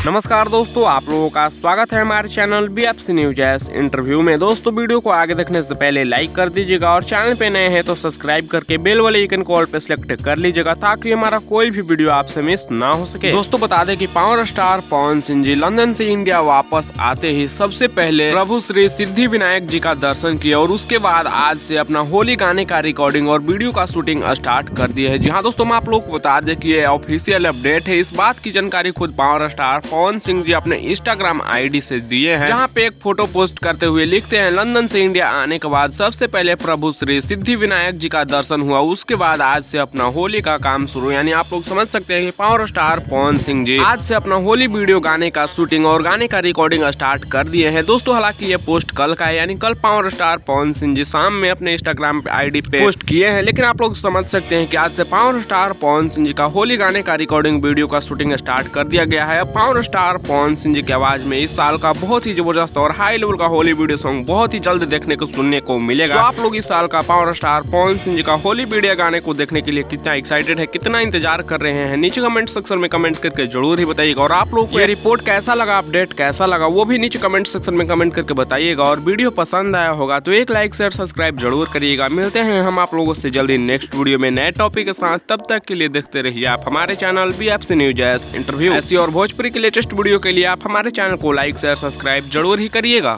नमस्कार दोस्तों, आप लोगों का स्वागत है हमारे चैनल BFC न्यूज इंटरव्यू में। दोस्तों, वीडियो को आगे देखने से पहले लाइक कर दीजिएगा और चैनल पे नए हैं तो सब्सक्राइब करके बेल वाले आइकन को ऑल पे सिलेक्ट कर लीजिएगा ताकि हमारा कोई भी वीडियो आपसे मिस ना हो सके। दोस्तों, बता दें कि power star Pawan Singh ji London से इंडिया वापस आते ही सबसे पहले प्रभु श्री सिद्धि विनायक जी का दर्शन किया और उसके बाद आज से अपना होली गाने का रिकॉर्डिंग और वीडियो का शूटिंग स्टार्ट कर दिया है। जी हाँ दोस्तों, मैं आप लोग को बता दें कि ये ऑफिशियल अपडेट है। इस बात की जानकारी खुद पावर स्टार पवन सिंह जी अपने इंस्टाग्राम आईडी से दिए हैं, जहां पे एक फोटो पोस्ट करते हुए लिखते हैं, लंदन से इंडिया आने के बाद सबसे पहले प्रभु श्री सिद्धि विनायक जी का दर्शन हुआ, उसके बाद आज से अपना होली का काम शुरू। यानी आप लोग समझ सकते हैं कि पावर स्टार पवन सिंह जी आज से अपना होली वीडियो गाने का शूटिंग और गाने का रिकॉर्डिंग स्टार्ट कर दिए हैं। दोस्तों, हालांकि ये पोस्ट कल का है, यानी कल पावर स्टार पवन सिंह जी शाम में अपने इंस्टाग्राम आईडी पे पोस्ट किए हैं, लेकिन आप लोग समझ सकते हैं कि आज से पावर स्टार पवन सिंह जी का होली गाने का रिकॉर्डिंग वीडियो का शूटिंग स्टार्ट कर दिया गया है। पावर स्टार पवन सिंह जी की आवाज में इस साल का बहुत ही जबरदस्त और हाई लेवल का होली वीडियो सॉन्ग बहुत ही जल्द देखने को सुनने को मिलेगा। तो आप लोग इस साल का पावर स्टार पवन सिंह जी का होली वीडियो गाने को देखने के लिए कितना एक्साइटेड है, कितना इंतजार कर रहे हैं, नीचे कमेंट सेक्शन में कमेंट करके जरूर ही बताइएगा। और आप लोग को ये रिपोर्ट कैसा लगा, अपडेट कैसा लगा, वो भी नीचे कमेंट सेक्शन में कमेंट करके बताइएगा। और वीडियो पसंद आया होगा तो एक लाइक शेयर सब्सक्राइब जरूर करिएगा। मिलते हैं हम आप लोगों से जल्दी नेक्स्ट वीडियो में नए टॉपिक के साथ। तब तक के लिए देखते रहिए आप हमारे चैनल BFC न्यूज इंटरव्यू। ऐसी और भोजपुरी के लेटेस्ट वीडियो के लिए आप हमारे चैनल को लाइक शेयर सब्सक्राइब जरूर ही करिएगा।